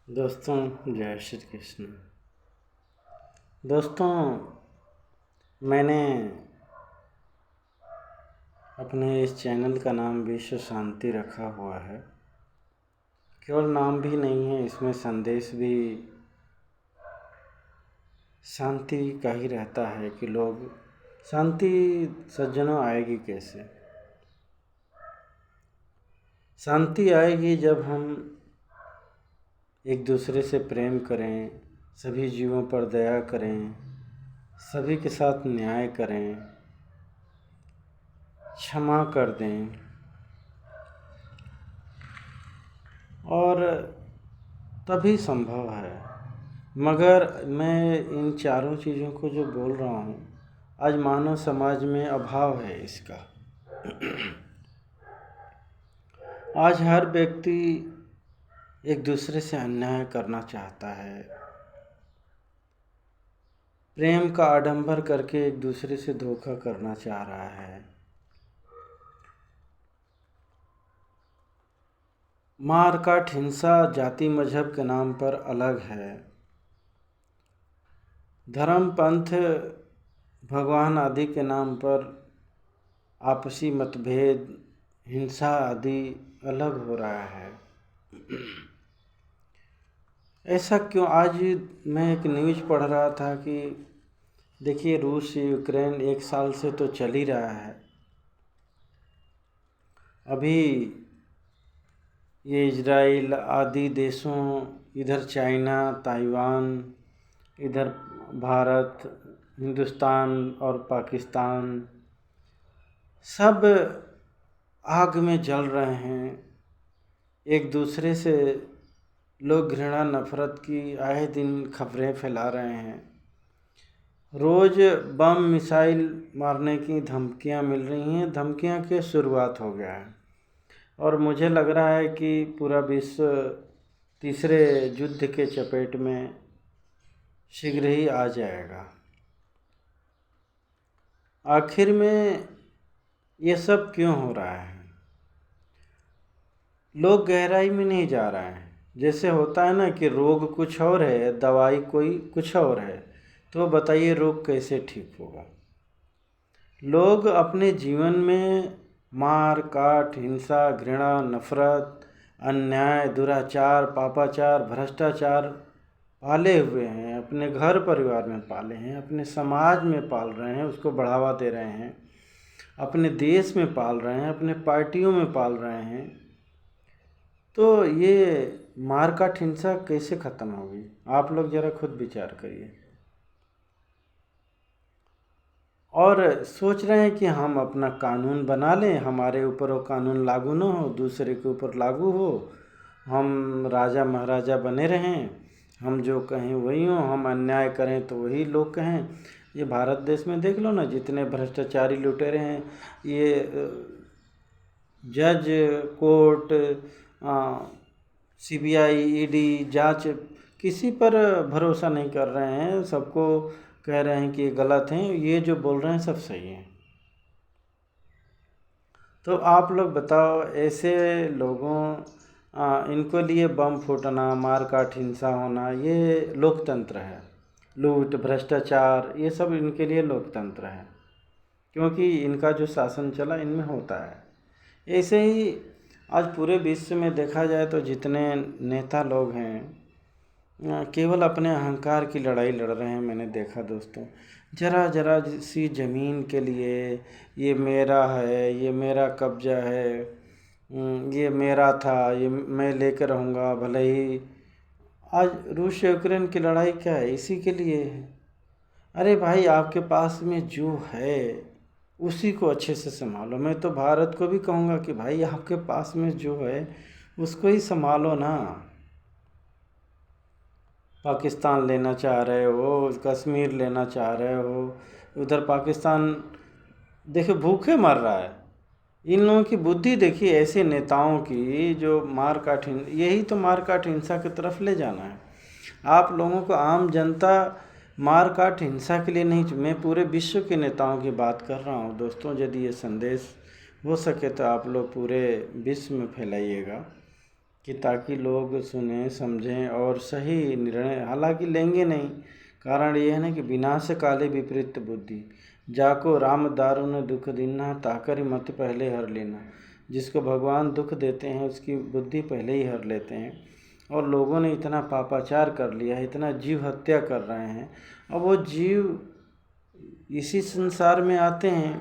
दोस्तों, जय श्री कृष्ण। दोस्तों, मैंने अपने इस चैनल का नाम विश्व शांति रखा हुआ है। केवल नाम भी नहीं है, इसमें संदेश भी शांति का ही रहता है कि लोग शांति सज्जनों आएगी कैसे। शांति आएगी जब हम एक दूसरे से प्रेम करें, सभी जीवों पर दया करें, सभी के साथ न्याय करें, क्षमा कर दें और तभी संभव है। मगर मैं इन चारों चीज़ों को जो बोल रहा हूँ, आज मानव समाज में अभाव है इसका। आज हर व्यक्ति एक दूसरे से अन्याय करना चाहता है, प्रेम का आडंबर करके एक दूसरे से धोखा करना चाह रहा है। मार काट हिंसा जाति मजहब के नाम पर अलग है। धर्म पंथ भगवान आदि के नाम पर आपसी मतभेद हिंसा आदि अलग हो रहा है। ऐसा क्यों? आज मैं एक न्यूज़ पढ़ रहा था कि देखिए, रूस यूक्रेन 1 साल से तो चल ही रहा है। अभी ये इजराइल आदि देशों, इधर चाइना, ताइवान, इधर भारत, हिंदुस्तान और पाकिस्तान सब आग में जल रहे हैं। एक दूसरे से लोग घृणा नफरत की आए दिन खबरें फैला रहे हैं। रोज़ बम मिसाइल मारने की धमकियां मिल रही हैं। धमकियां की शुरुआत हो गया है और मुझे लग रहा है कि पूरा विश्व तीसरे युद्ध के चपेट में शीघ्र ही आ जाएगा। आखिर में ये सब क्यों हो रहा है? लोग गहराई में नहीं जा रहे हैं। जैसे होता है ना कि रोग कुछ और है, दवाई कोई कुछ और है, तो बताइए रोग कैसे ठीक होगा? लोग अपने जीवन में मार काट, हिंसा, घृणा, नफरत, अन्याय, दुराचार, पापाचार, भ्रष्टाचार पाले हुए हैं। अपने घर परिवार में पाले हैं, अपने समाज में पाल रहे हैं, उसको बढ़ावा दे रहे हैं, अपने देश में पाल रहे हैं, अपने पार्टियों में पाल रहे हैं। तो ये मार काट हिंसा कैसे ख़त्म होगी? आप लोग ज़रा खुद विचार करिए। और सोच रहे हैं कि हम अपना कानून बना लें, हमारे ऊपर वो कानून लागू ना हो, दूसरे के ऊपर लागू हो, हम राजा महाराजा बने रहें, हम जो कहें वही हो, हम अन्याय करें तो वही लोग कहें। ये भारत देश में देख लो ना, जितने भ्रष्टाचारी लुटेरे हैं, ये जज, कोर्ट, सीबीआई, ईडी, जांच, किसी पर भरोसा नहीं कर रहे हैं। सबको कह रहे हैं कि ये गलत हैं, ये जो बोल रहे हैं सब सही है। तो आप लोग बताओ, ऐसे लोगों इनको लिए बम फूटना, मार काट हिंसा होना, ये लोकतंत्र है? लूट, भ्रष्टाचार, ये सब इनके लिए लोकतंत्र है, क्योंकि इनका जो शासन चला इनमें होता है। ऐसे ही आज पूरे विश्व में देखा जाए तो जितने नेता लोग हैं केवल अपने अहंकार की लड़ाई लड़ रहे हैं। मैंने देखा दोस्तों, जरा जरा सी ज़मीन के लिए, ये मेरा है, ये मेरा कब्जा है, ये मेरा था, ये मैं लेकर रहूँगा भले ही। आज रूस यूक्रेन की लड़ाई क्या है? इसी के लिए है। अरे भाई, आपके पास में जो है उसी को अच्छे से संभालो। मैं तो भारत को भी कहूँगा कि भाई आपके पास में जो है उसको ही संभालो ना। पाकिस्तान लेना चाह रहे हो, कश्मीर लेना चाह रहे हो, उधर पाकिस्तान देखो भूखे मर रहा है। इन लोगों की बुद्धि देखिए, ऐसे नेताओं की जो मार काट, यही तो मार काट हिंसा की तरफ ले जाना है आप लोगों को। आम जनता मार काट हिंसा के लिए नहीं, मैं पूरे विश्व के नेताओं की बात कर रहा हूँ दोस्तों। यदि ये संदेश हो सके तो आप लोग पूरे विश्व में फैलाइएगा कि ताकि लोग सुने समझें और सही निर्णय, हालांकि लेंगे नहीं। कारण ये है ना कि विनाश काले विपरीत बुद्धि, जाको राम दारुन दुख दीन्हा, ताकरि मति पहले हर लेना। जिसको भगवान दुख देते हैं उसकी बुद्धि पहले ही हर लेते हैं। और लोगों ने इतना पापाचार कर लिया है, इतना जीव हत्या कर रहे हैं, और वो जीव इसी संसार में आते हैं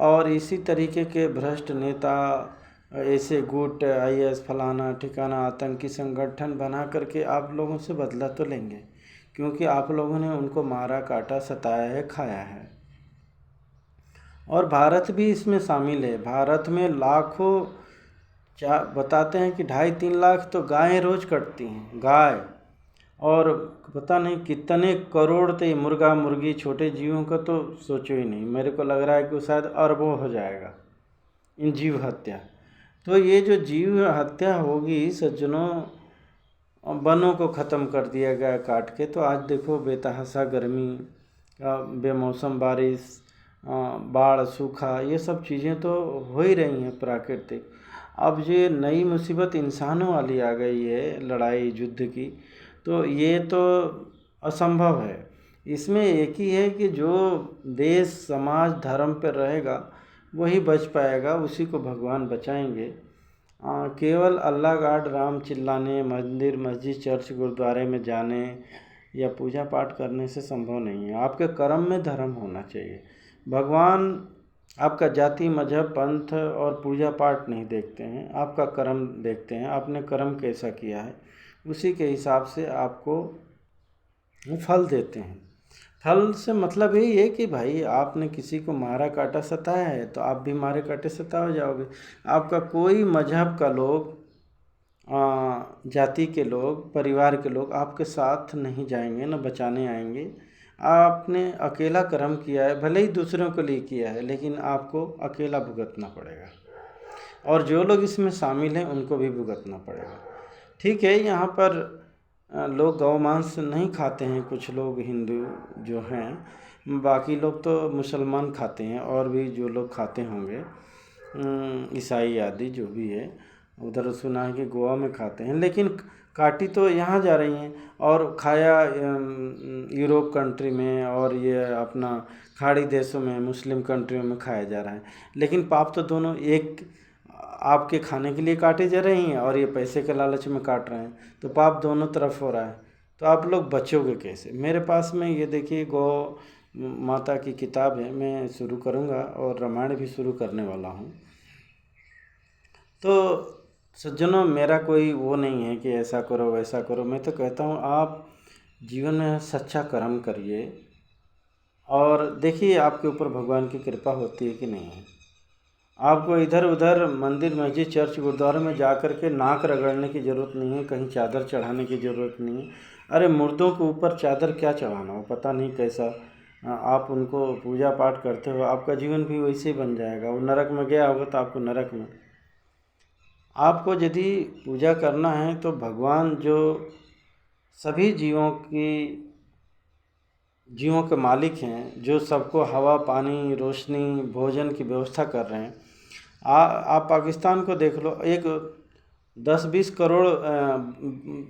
और इसी तरीके के भ्रष्ट नेता, ऐसे गुट, आईएस, फलाना ठिकाना, आतंकी संगठन बना करके आप लोगों से बदला तो लेंगे, क्योंकि आप लोगों ने उनको मारा, काटा, सताया है, खाया है। और भारत भी इसमें शामिल है। भारत में लाखों, बताते हैं कि 2.5-3 लाख तो गायें रोज़ कटती हैं, गाय। और पता नहीं कितने करोड़, तो ये मुर्गा मुर्गी छोटे जीवों का तो सोचो ही नहीं। मेरे को लग रहा है कि वो शायद अरबों हो जाएगा इन जीव हत्या। तो ये जो जीव हत्या होगी सज्जनों, वनों को ख़त्म कर दिया गया काट के। तो आज देखो बेतहाशा गर्मी, बेमौसम बारिश, बाढ़, सूखा, ये सब चीज़ें तो हो ही रही हैं प्राकृतिक। अब ये नई मुसीबत इंसानों वाली आ गई है, लड़ाई युद्ध की। तो ये तो असंभव है। इसमें एक ही है कि जो देश समाज धर्म पर रहेगा वही बच पाएगा, उसी को भगवान बचाएंगे। केवल अल्लाह गाड राम चिल्लाने, मंदिर मस्जिद चर्च गुरुद्वारे में जाने या पूजा पाठ करने से संभव नहीं है। आपके कर्म में धर्म होना चाहिए। भगवान आपका जाति, मजहब, पंथ और पूजा पाठ नहीं देखते हैं, आपका कर्म देखते हैं। आपने कर्म कैसा किया है उसी के हिसाब से आपको वो फल देते हैं। फल से मतलब यही है कि भाई आपने किसी को मारा, काटा, सताया है तो आप भी मारे, काटे, सताए हो जाओगे। आपका कोई मजहब का लोग, जाति के लोग, परिवार के लोग आपके साथ नहीं जाएंगे, न बचाने आएंगे। आपने अकेला कर्म किया है, भले ही दूसरों के लिए किया है, लेकिन आपको अकेला भुगतना पड़ेगा। और जो लोग इसमें शामिल हैं उनको भी भुगतना पड़ेगा। ठीक है, यहाँ पर लोग गौ मांस नहीं खाते हैं, कुछ लोग हिंदू जो हैं, बाकी लोग तो मुसलमान खाते हैं, और भी जो लोग खाते होंगे, ईसाई आदि जो भी है। उधर सुना है कि गोवा में खाते हैं, लेकिन काटी तो यहाँ जा रही हैं और खाया यूरोप कंट्री में और ये अपना खाड़ी देशों में, मुस्लिम कंट्रियों में खाया जा रहा है। लेकिन पाप तो दोनों एक, आपके खाने के लिए काटे जा रही हैं और ये पैसे के लालच में काट रहे हैं, तो पाप दोनों तरफ हो रहा है। तो आप लोग बचोगे कैसे? मेरे पास में ये देखिए गौ माता की किताब है, मैं शुरू करूँगा और रामायण भी शुरू करने वाला हूँ। तो सज्जनों, मेरा कोई वो नहीं है कि ऐसा करो वैसा करो। मैं तो कहता हूँ आप जीवन में सच्चा कर्म करिए और देखिए आपके ऊपर भगवान की कृपा होती है कि नहीं है। आपको इधर उधर मंदिर मस्जिद चर्च गुरुद्वारे में जा कर के नाक रगड़ने की ज़रूरत नहीं है, कहीं चादर चढ़ाने की ज़रूरत नहीं है। अरे मुर्दों के ऊपर चादर क्या चढ़ाना हो, पता नहीं कैसा आप उनको पूजा पाठ करते हो, आपका जीवन भी वैसे ही बन जाएगा। वो नरक में गया होगा तो आपको नरक में। आपको यदि पूजा करना है तो भगवान जो सभी जीवों के मालिक हैं, जो सबको हवा, पानी, रोशनी, भोजन की व्यवस्था कर रहे हैं। आप पाकिस्तान को देख लो, एक 10-20 करोड़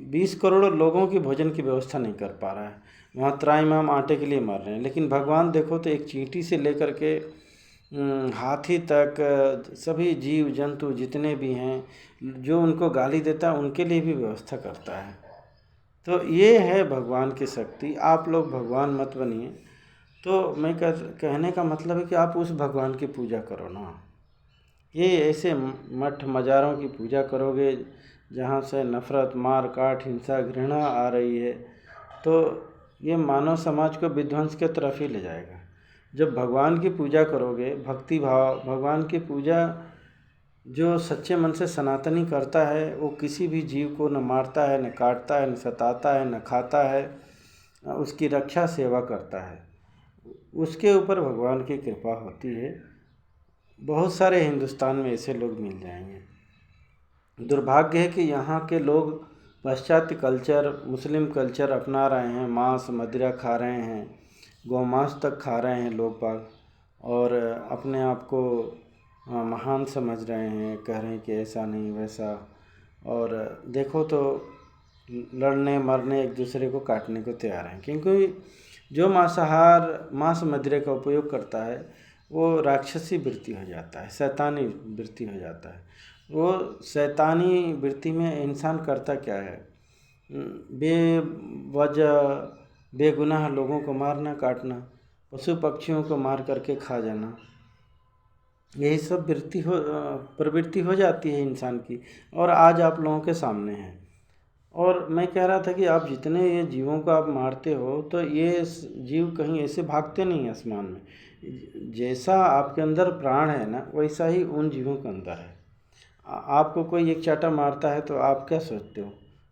20 करोड़ लोगों की भोजन की व्यवस्था नहीं कर पा रहा है। वहाँ त्राईमाम आटे के लिए मर रहे हैं। लेकिन भगवान देखो तो एक चींटी से लेकर के हाथी तक, सभी जीव जंतु जितने भी हैं, जो उनको गाली देता है उनके लिए भी व्यवस्था करता है। तो ये है भगवान की शक्ति। आप लोग भगवान मत बनिए। तो मैं कहने का मतलब है कि आप उस भगवान की पूजा करो ना। ये ऐसे मठ मज़ारों की पूजा करोगे जहाँ से नफ़रत, मार काट, हिंसा, घृणा आ रही है, तो ये मानव समाज को विध्वंस के तरफ ही ले जाएगा। जब भगवान की पूजा करोगे, भक्ति भाव, भगवान की पूजा जो सच्चे मन से सनातनी करता है वो किसी भी जीव को न मारता है, न काटता है, न सताता है, न खाता है, उसकी रक्षा सेवा करता है। उसके ऊपर भगवान की कृपा होती है। बहुत सारे हिंदुस्तान में ऐसे लोग मिल जाएंगे। दुर्भाग्य है कि यहाँ के लोग पाश्चात्य कल्चर, मुस्लिम कल्चर अपना रहे हैं, मांस मदिरा खा रहे हैं, गौमांस तक खा रहे हैं लोग बाग, और अपने आप को महान समझ रहे हैं, कह रहे हैं कि ऐसा नहीं वैसा। और देखो तो लड़ने मरने एक दूसरे को काटने को तैयार हैं, क्योंकि जो मांसाहार मांस मदिरा का उपयोग करता है वो राक्षसी वृत्ति हो जाता है, शैतानी वृत्ति हो जाता है। वो शैतानी वृत्ति में इंसान करता क्या है, बेवजह बेगुनाह लोगों को मारना काटना, पशु पक्षियों को मार करके खा जाना, यही सब प्रवृत्ति हो जाती है इंसान की, और आज आप लोगों के सामने है। और मैं कह रहा था कि आप जितने ये जीवों को आप मारते हो तो ये जीव कहीं ऐसे भागते नहीं हैं आसमान में। जैसा आपके अंदर प्राण है ना, वैसा ही उन जीवों के अंदर है। आपको कोई एक चाटा मारता है तो आप क्या सोचते हो,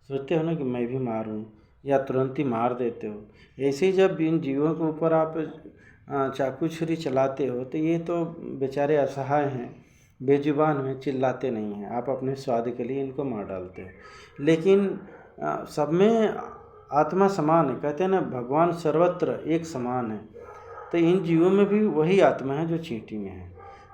सोचते हो ना कि मैं भी मारूं, या तुरंत ही मार देते हो। ऐसे ही जब इन जीवों के ऊपर आप चाकू छुरी चलाते हो तो ये तो बेचारे असहाय हैं, बेजुबान हैं, चिल्लाते नहीं हैं, आप अपने स्वाद के लिए इनको मार डालते हो। लेकिन सब में आत्मा समान है, कहते हैं ना भगवान सर्वत्र एक समान है। तो इन जीवों में भी वही आत्मा है जो चींटी में है।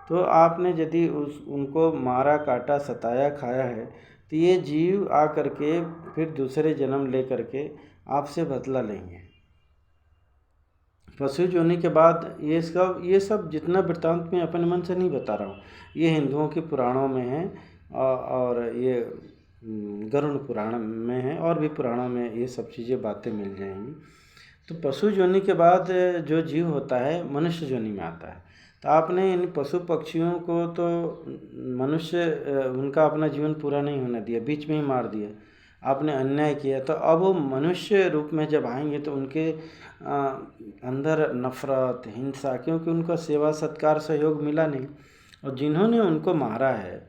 तो आपने यदि उनको मारा काटा सताया खाया है तो ये जीव आ करके फिर दूसरे जन्म ले करके आपसे बदला लेंगे। पशु योनि के बाद ये सब जितना वृत्तांत मैं अपने मन से नहीं बता रहा हूँ, ये हिंदुओं के पुराणों में है, और ये गरुड़ पुराण में है, और भी पुराणों में ये सब चीज़ें बातें मिल जाएंगी। तो पशु योनि के बाद जो जीव होता है मनुष्य योनि में आता है। तो आपने इन पशु पक्षियों को तो मनुष्य उनका अपना जीवन पूरा नहीं होने दिया, बीच में ही मार दिया, आपने अन्याय किया। तो अब वो मनुष्य रूप में जब आएंगे तो उनके अंदर नफ़रत हिंसा, क्योंकि उनको सेवा सत्कार सहयोग मिला नहीं, और जिन्होंने उनको मारा है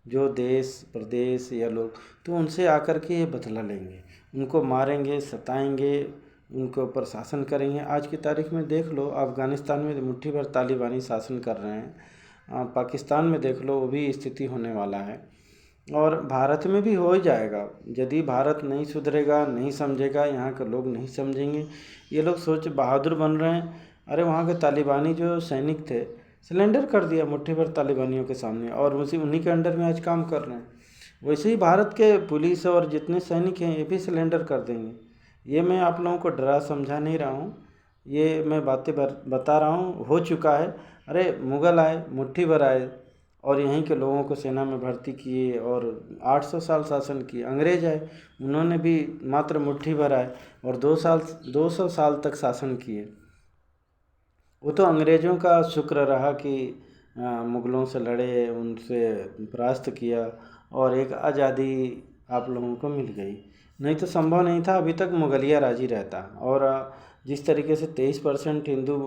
जो देश प्रदेश या लोग, तो उनसे आकर के ये बदला लेंगे, उनको मारेंगे सताएंगे, उनके ऊपर शासन करेंगे। आज की तारीख में देख लो, अफ़गानिस्तान में मुट्ठी भर तालिबानी शासन कर रहे हैं, पाकिस्तान में देख लो वो भी स्थिति होने वाला है, और भारत में भी हो ही जाएगा। यदि भारत नहीं सुधरेगा, नहीं समझेगा, यहाँ के लोग नहीं समझेंगे, ये लोग सोच बहादुर बन रहे हैं। अरे वहाँ के तालिबानी जो सैनिक थे सिलेंडर कर दिया मुट्ठी भर तालिबानियों के सामने, और उन्हीं के अंडर में आज काम कर रहे हैं। वैसे ही भारत के पुलिस और जितने सैनिक हैं ये भी सिलेंडर कर देंगे। ये मैं आप लोगों को डरा समझा नहीं रहा हूँ, ये मैं बातें बता रहा हूँ, हो चुका है। अरे मुग़ल आए, मुट्ठी भर आए, और यहीं के लोगों को सेना में भर्ती किए और 800 साल शासन किए। अंग्रेज आए, उन्होंने भी मात्र मुट्ठी भर आए और 200 साल तक शासन किए। वो तो अंग्रेज़ों का शुक्र रहा कि मुग़लों से लड़े, उनसे परास्त किया, और एक आज़ादी आप लोगों को मिल गई। नहीं तो संभव नहीं था, अभी तक मुगलिया राज ही रहता। और जिस तरीके से 23% हिंदू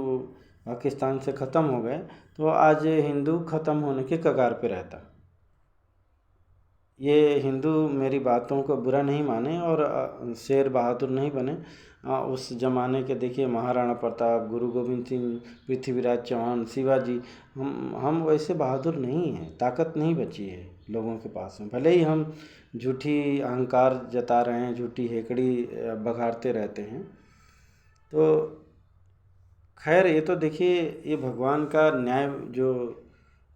पाकिस्तान से ख़त्म हो गए, तो आज हिंदू ख़त्म होने के कगार पे रहता। ये हिंदू मेरी बातों को बुरा नहीं माने और शेर बहादुर नहीं बने। उस ज़माने के देखिए महाराणा प्रताप, गुरु गोविंद सिंह, पृथ्वीराज चौहान, शिवाजी, हम वैसे बहादुर नहीं हैं, ताकत नहीं बची है लोगों के पास में। भले ही हम झूठी अहंकार जता रहे हैं, झूठी हेकड़ी बघाड़ते रहते हैं। तो खैर ये तो देखिए, ये भगवान का न्याय जो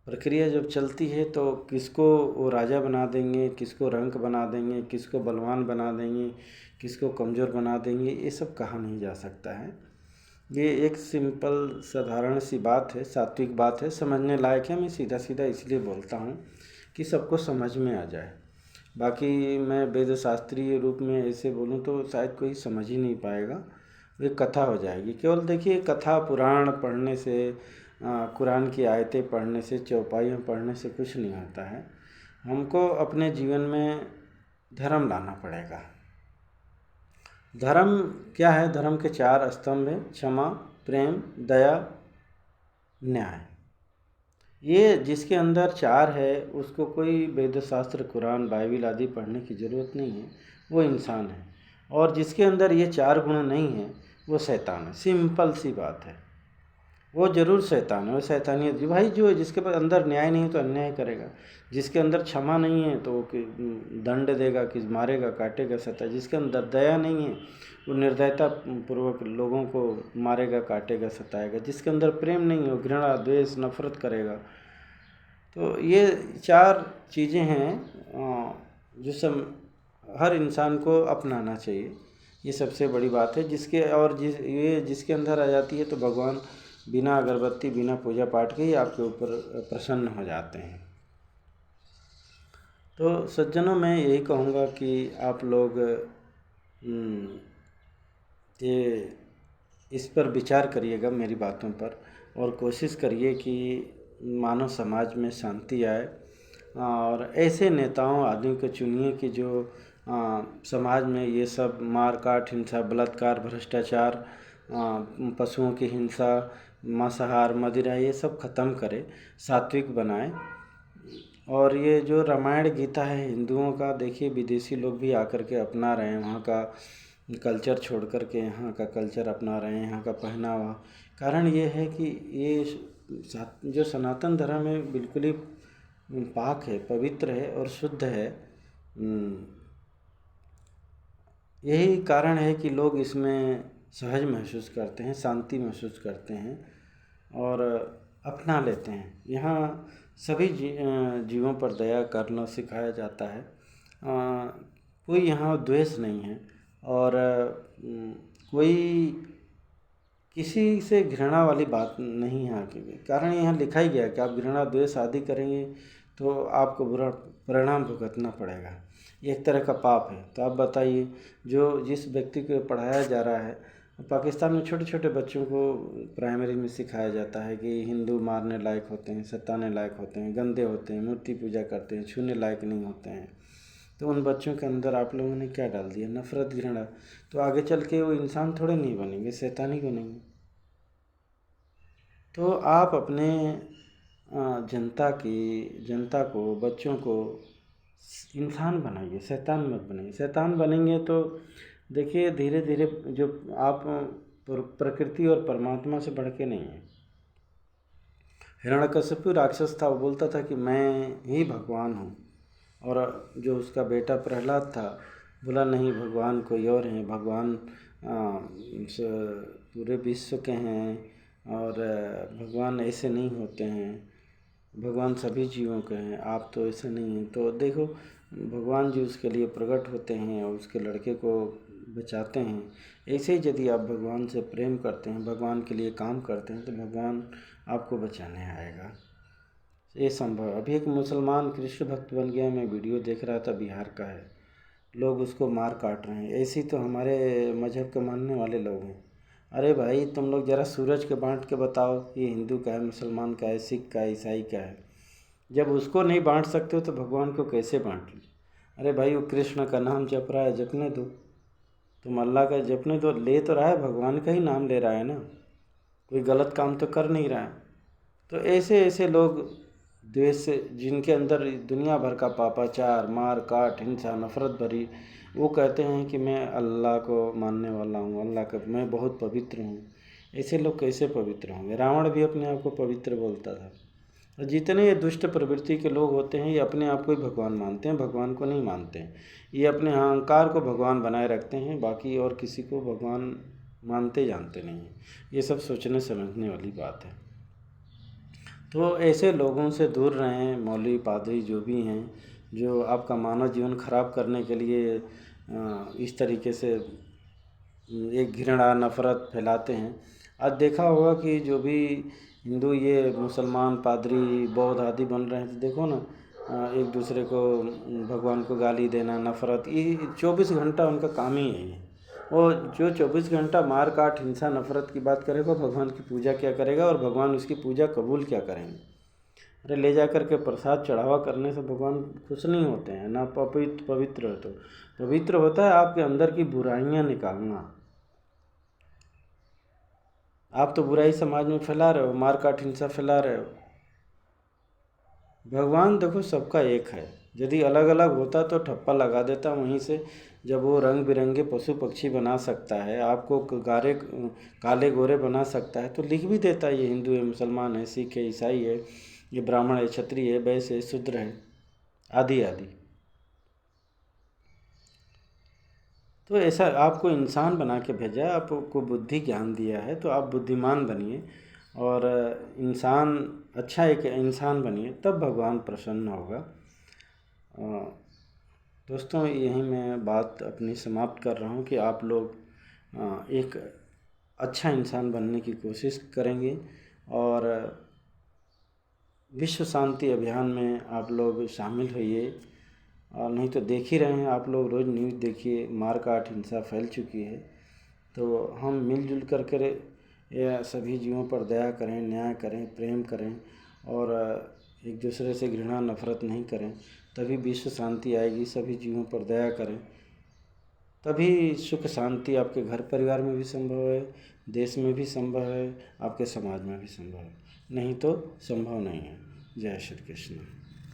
प्रक्रिया जब चलती है तो किसको वो राजा बना देंगे, किसको रंक बना देंगे, किसको बलवान बना देंगे, किसको कमज़ोर बना देंगे, ये सब कहा नहीं जा सकता है। ये एक सिंपल साधारण सी बात है, सात्विक बात है, समझने लायक है। मैं सीधा सीधा इसलिए बोलता हूँ कि सबको समझ में आ जाए। बाकी मैं वेद शास्त्रीय रूप में ऐसे बोलूँ तो शायद कोई समझ ही नहीं पाएगा, एक कथा हो जाएगी। केवल देखिए, कथा पुराण पढ़ने से, कुरान की आयतें पढ़ने से, चौपाइयाँ पढ़ने से कुछ नहीं होता है। हमको अपने जीवन में धर्म लाना पड़ेगा। धर्म क्या है? धर्म के 4 स्तंभ हैं: क्षमा, प्रेम, दया, न्याय। ये जिसके अंदर 4 है उसको कोई वेद शास्त्र, कुरान, बाइबिल आदि पढ़ने की ज़रूरत नहीं है, वो इंसान है। और जिसके अंदर ये 4 गुण नहीं है वो शैतान है। सिंपल सी बात है, वो ज़रूर शैतान है, वो शैतानियत जी भाई। जो जिसके पास अंदर न्याय नहीं है तो अन्याय करेगा, जिसके अंदर क्षमा नहीं है तो वो दंड देगा, कि मारेगा काटेगा सता। जिसके अंदर दया नहीं है वो निर्दयता पूर्वक लोगों को मारेगा काटेगा सताएगा। जिसके अंदर प्रेम नहीं है वो घृणा द्वेष नफरत करेगा। तो ये 4 चीज़ें हैं जो सम हर इंसान को अपनाना चाहिए। ये सबसे बड़ी बात है। जिसके अंदर आ जाती है तो भगवान बिना अगरबत्ती बिना पूजा पाठ के ही आपके ऊपर प्रसन्न हो जाते हैं। तो सज्जनों, मैं यही कहूँगा कि आप लोग ये इस पर विचार करिएगा मेरी बातों पर, और कोशिश करिए कि मानव समाज में शांति आए, और ऐसे नेताओं आदमी को चुनिए कि जो समाज में ये सब मार काट, हिंसा, बलात्कार, भ्रष्टाचार, पशुओं की हिंसा, मांसाहार, मदिरा, ये सब ख़त्म करे, सात्विक बनाए। और ये जो रामायण गीता है हिंदुओं का, देखिए विदेशी लोग भी आकर के अपना रहे हैं, वहाँ का कल्चर छोड़ कर के यहाँ का कल्चर अपना रहे हैं, यहाँ का पहनावा। कारण ये है कि ये जो सनातन धर्म है बिल्कुल ही पाक है, पवित्र है और शुद्ध है। यही कारण है कि लोग इसमें सहज महसूस करते हैं, शांति महसूस करते हैं और अपना लेते हैं। यहाँ सभी जीवों पर दया करना सिखाया जाता है। कोई यहाँ द्वेष नहीं है, और कोई किसी से घृणा वाली बात नहीं है आगे। कारण यहाँ लिखा ही गया है कि आप घृणा द्वेष आदि करेंगे तो आपको बुरा परिणाम भुगतना पड़ेगा, ये एक तरह का पाप है। तो आप बताइए, जिस व्यक्ति को पढ़ाया जा रहा है, पाकिस्तान में छोटे छोटे बच्चों को प्राइमरी में सिखाया जाता है कि हिंदू मारने लायक होते हैं, सताने लायक होते हैं, गंदे होते हैं, मूर्ति पूजा करते हैं, छूने लायक नहीं होते हैं। तो उन बच्चों के अंदर आप लोगों ने क्या डाल दिया? नफरत, घृणा। तो आगे चल के वो इंसान थोड़े नहीं बनेंगे, शैतान ही बनेंगे। तो आप अपने जनता को, बच्चों को इंसान बनाइए, शैतान मत बनाइए। शैतान बनेंगे तो देखिए धीरे धीरे जो आप प्रकृति और परमात्मा से बढ़ के नहीं है। हिरण्यकशिपु राक्षस था, वो बोलता था कि मैं ही भगवान हूँ, और जो उसका बेटा प्रहलाद था बोला नहीं, भगवान कोई और हैं, भगवान पूरे विश्व के हैं, और भगवान ऐसे नहीं होते हैं, भगवान सभी जीवों के हैं, आप तो ऐसे नहीं हैं। तो देखो, भगवान जी उसके लिए प्रकट होते हैं और उसके लड़के को बचाते हैं। ऐसे ही यदि आप भगवान से प्रेम करते हैं, भगवान के लिए काम करते हैं, तो भगवान आपको बचाने आएगा। ये संभव। अभी एक मुसलमान कृष्ण भक्त बन गया, मैं वीडियो देख रहा था, बिहार का है, लोग उसको मार काट रहे हैं। ऐसे ही तो हमारे मज़हब के मानने वाले लोग हैं। अरे भाई, तुम लोग ज़रा सूरज के बांट के बताओ, ये हिंदू का है, मुसलमान का है, सिख का है, ईसाई का है। जब उसको नहीं बांट सकते हो तो भगवान को कैसे बांट ली? अरे भाई, वो कृष्ण का नाम जप रहा है, जपने दो। तुम अल्लाह का जपने दो, ले तो रहा है, भगवान का ही नाम ले रहा है ना, कोई गलत काम तो कर नहीं रहा है। तो ऐसे ऐसे लोग द्वेष से, जिनके अंदर दुनिया भर का पापाचार, मार काट, हिंसा, नफरत भरी, वो कहते हैं कि मैं अल्लाह को मानने वाला हूँ, अल्लाह का मैं बहुत पवित्र हूँ। ऐसे लोग कैसे पवित्र होंगे? रावण भी अपने आप को पवित्र बोलता था। और जितने ये दुष्ट प्रवृत्ति के लोग होते हैं, ये अपने आप को ही भगवान मानते हैं, भगवान को नहीं मानते हैं। ये अपने अहंकार को भगवान बनाए रखते हैं, बाकी और किसी को भगवान मानते जानते नहीं हैं। ये सब सोचने समझने वाली बात है। तो ऐसे लोगों से दूर रहें। मौलवी, पादरी जो भी हैं, जो आपका मानव जीवन खराब करने के लिए इस तरीके से एक घृणा, नफ़रत फैलाते हैं। आज देखा होगा कि जो भी हिंदू, ये मुसलमान, पादरी, बौद्ध आदि बन रहे हैं, तो देखो ना, एक दूसरे को, भगवान को गाली देना, नफ़रत, ये 24 घंटा उनका काम ही यही है। और जो 24 घंटा मार काट, हिंसा, नफ़रत की बात करेगा, भगवान की पूजा क्या करेगा, और भगवान उसकी पूजा कबूल क्या करेंगे? अरे ले जा कर के प्रसाद चढ़ावा करने से भगवान खुश नहीं होते हैं ना। पवित्र हो, तो पवित्र होता है आपके अंदर की बुराइयां निकालना। आप तो बुराई समाज में फैला रहे हो, मार काट, हिंसा फैला रहे हो। भगवान देखो सबका एक है। यदि अलग अलग होता तो ठप्पा लगा देता वहीं से। जब वो रंग बिरंगे पशु पक्षी बना सकता है, आपको काले गोरे बना सकता है, तो लिख भी देता है ये हिंदू है, मुसलमान है, सिख है, ईसाई है, ये ब्राह्मण है, क्षत्रिय है, वैश्य है, शूद्र है, आदि आदि। तो ऐसा आपको इंसान बना के भेजा है, आपको बुद्धि ज्ञान दिया है, तो आप बुद्धिमान बनिए और इंसान, अच्छा एक इंसान बनिए, तब भगवान प्रसन्न होगा। दोस्तों, यहीं मैं बात अपनी समाप्त कर रहा हूँ कि आप लोग एक अच्छा इंसान बनने की कोशिश करेंगे और विश्व शांति अभियान में आप लोग शामिल होइए। और नहीं तो देख ही रहे हैं आप लोग, रोज़ न्यूज़ देखिए, मार काट हिंसा फैल चुकी है। तो हम मिलजुल कर कर या सभी जीवों पर दया करें, न्याय करें, प्रेम करें और एक दूसरे से घृणा नफरत नहीं करें, तभी विश्व शांति आएगी। सभी जीवों पर दया करें, तभी सुख शांति आपके घर परिवार में भी संभव है, देश में भी संभव है, आपके समाज में भी संभव है। नहीं तो संभव नहीं है। जय श्री कृष्ण।